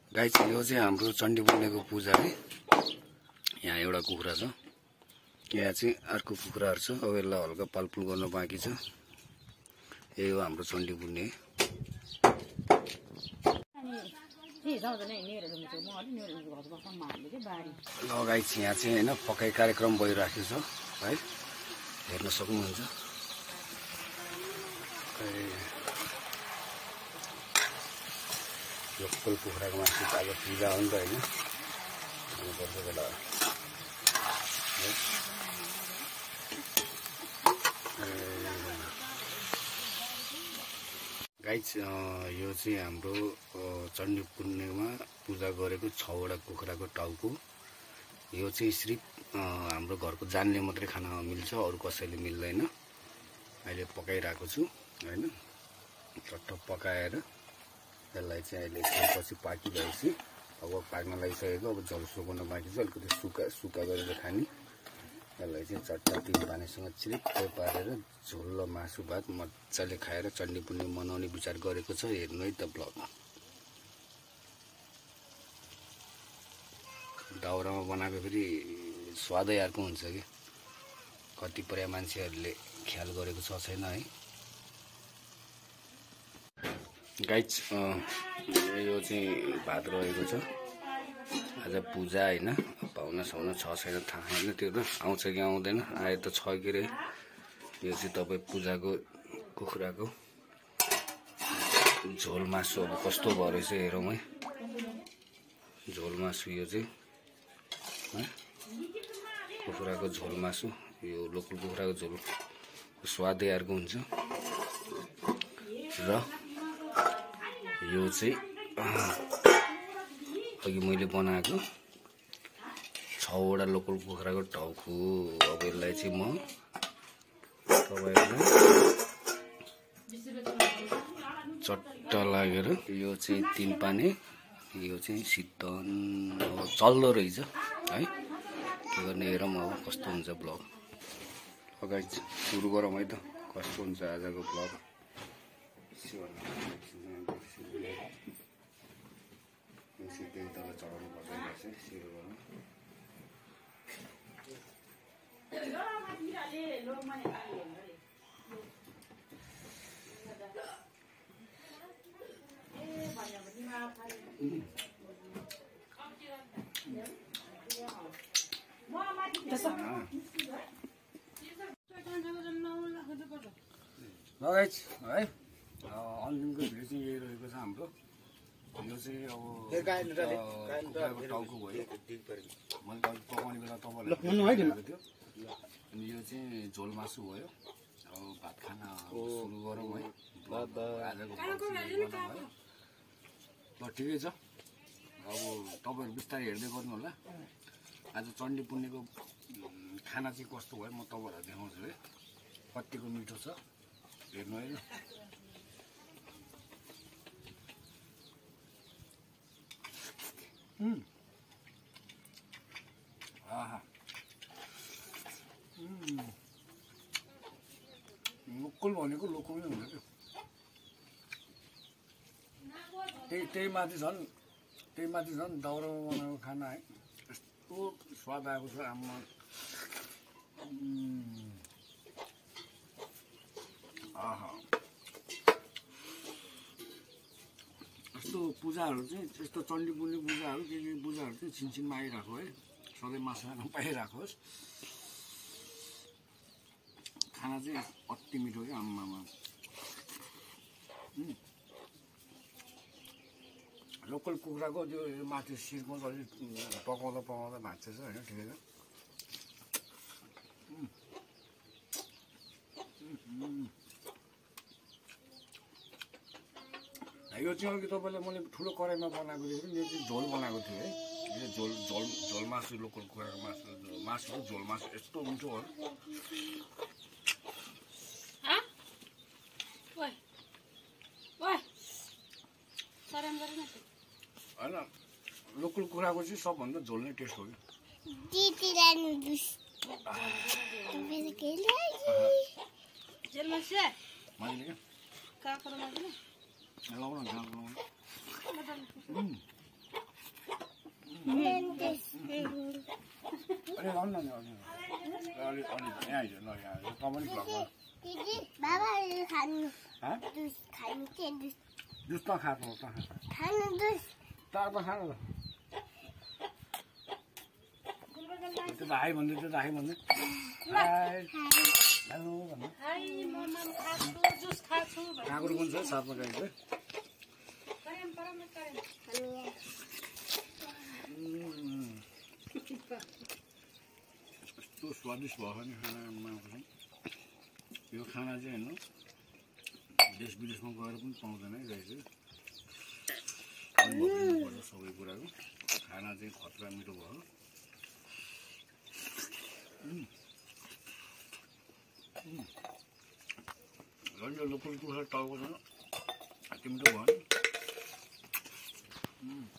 Guys यो चाहिँ हाम्रो चण्डी पुर्णेको पूजा है। यहाँ एउटा कुखुरा छ, यहाँ चाहिँ अर्को कुखुराहरू छ। अब यसलाई हल्का पालपुल गर्न बाँकी छ। यही हो हाम्रो चण्डी पुर्णे। ल गाइस यहाँ चाहिँ हैन पकाइ कार्यक्रम भइराखेको छ है, हेर्न सक्नुहुन्छ। लोकल कुखुराको मासु आज पूजा हो नि त हैन, खानुपर्छ बेला गाइस। यो चाहिँ हाम्रो चण्डी पुर्णेमा पूजा गरेको 6 वटा कुखुराको टाउको। यो चाहिँ सिर्फ हाम्रो घरको जानले मात्रै खान मिल्छ, अरू कसैले मिल्दैन। अहिले पकाइरहेको छु हैन, चट्ट पकाएर यसलाई चाहिँ अहिले एकछिनपछि पाकिरहेपछि अब पाक्न लागिसकेको। अब झोल सुकाउन बाँकी छ, अलिकति सुक्खा गरेर खाने। यसलाई चाहिँ चट्टा 3 पानीसँग चिरिक्कै पारेर झोल र मासु भात मजाले खाएर चण्डी पुर्णे मनाउने विचार गरेको छ। हेर्नु है त ब्लग। दाउरामा बनाएको फेरि स्वादै अर्को हुन्छ कि, कतिपय मान्छेहरूले ख्याल गरेको छ छैन है। गाइस यो चाहिँ भात रहेको छ। आज पूजा हैन, पाहुना साउना छ छैन थाहा छैन, त्यो त आउँछ कि आउँदैन। आए त छ के रे। यो चाहिँ तपाईँ पूजाको कुखुराको झोल मासु अब कस्तो भयो रहेछ हेरौँ है। झोल मासु यो चाहिँ कुखुराको झोल मासु, यो लोकल कुखुराको झोल स्वादै अर्को हुन्छ। र यो चाहिँ अघि मैले बनाएको 6 वटा लोकल कुखुराको टाउको। अब यसलाई चाहिँ म तपाईँलाई चट्ट लागेर, यो चाहिँ 3 पानी, यो चाहिँ शीतन चल्दो रहेछ है। के गर्ने हेरौँ अब कस्तो हुन्छ ब्लग। गाइस सुरु गरौँ है त, कस्तो हुन्छ आजको ब्लग। सिधै तल चढाउनु पर्दैन रहेछ सुरु गर्नु। ल गाइस है, अन्तिमको भिडियो चाहिँ यही रहेको छ हाम्रो। यो चाहिँ अब कुखुराको टाउको भयो। मैले पकाउने बेला तपाईँलाई दिएको थियो। अनि यो चाहिँ झोल मासु भयो। अब भात खाना सुरु गरौँ है। आजको है ल ठिकै छ। अब तपाईँहरू बिस्तारै हेर्दै गर्नु होला। आज चण्डी पुर्णेको खाना चाहिँ कस्तो भयो म तपाईँहरूलाई देखाउँछु है, कतिको मिठो छ हेर्नु है ल। आहा लोकल भनेको लोकल नै हुन्छ क्या। त्यही माथि झन् दाउरामा बनाएको खाना है, यस्तो स्वाद आएको छ आमा। आहा यस्तो पूजाहरू चाहिँ, यस्तो चण्डी पुर्णे पूजाहरू के पूजाहरू चाहिँ छिनछिनमा आइरहेको है, सधैँ मासु खान पाइरहेकोस्। खाना चाहिँ अति मिठो क्या आम्मामा। लोकल कुखुराको त्यो माथि शिरमा चाहिँ अलिक पकाउँदा भाँच्छ होइन, ठिकै छ। यो चाहिँ अघि तपाईँलाई मैले ठुलो कराईमा बनाएको थिएँ, यो चाहिँ झोल बनाएको थिएँ है। यो झोल मासु, लोकल कुखुराको मासु झोल मासु यस्तो मिठो हो। होइन लोकल कुखुराको चाहिँ सबभन्दा झोल नै टेस्ट हो कि। लगाउन अलि आउनु न अलि यहाँ आइज ल यहाँ त पनि भ्लगमा दिदी बाबा खानु हाँ दुध खानु के दुध जुस त खाएको त खानु दुध तार त खानु त्यो त हाई भन्दै त्यो त हाई भन्दै हाई हेलो भन्नु हाई मम्मा खाछु जुस खाछु काँक्रो पनि छ साथमा गाईको करेम परम करेम कस्तो स्वादिष्ट भयो नि खानामा यो खाना चाहिँ हेर्नु देश विदेशमा गएर पनि पाउँदैन है गाई चाहिँ पर्छ सबै कुराको खाना चाहिँ खतरा मिठो भयो झन् लोकल कुखुरा टाउको छ मिठो भयो नि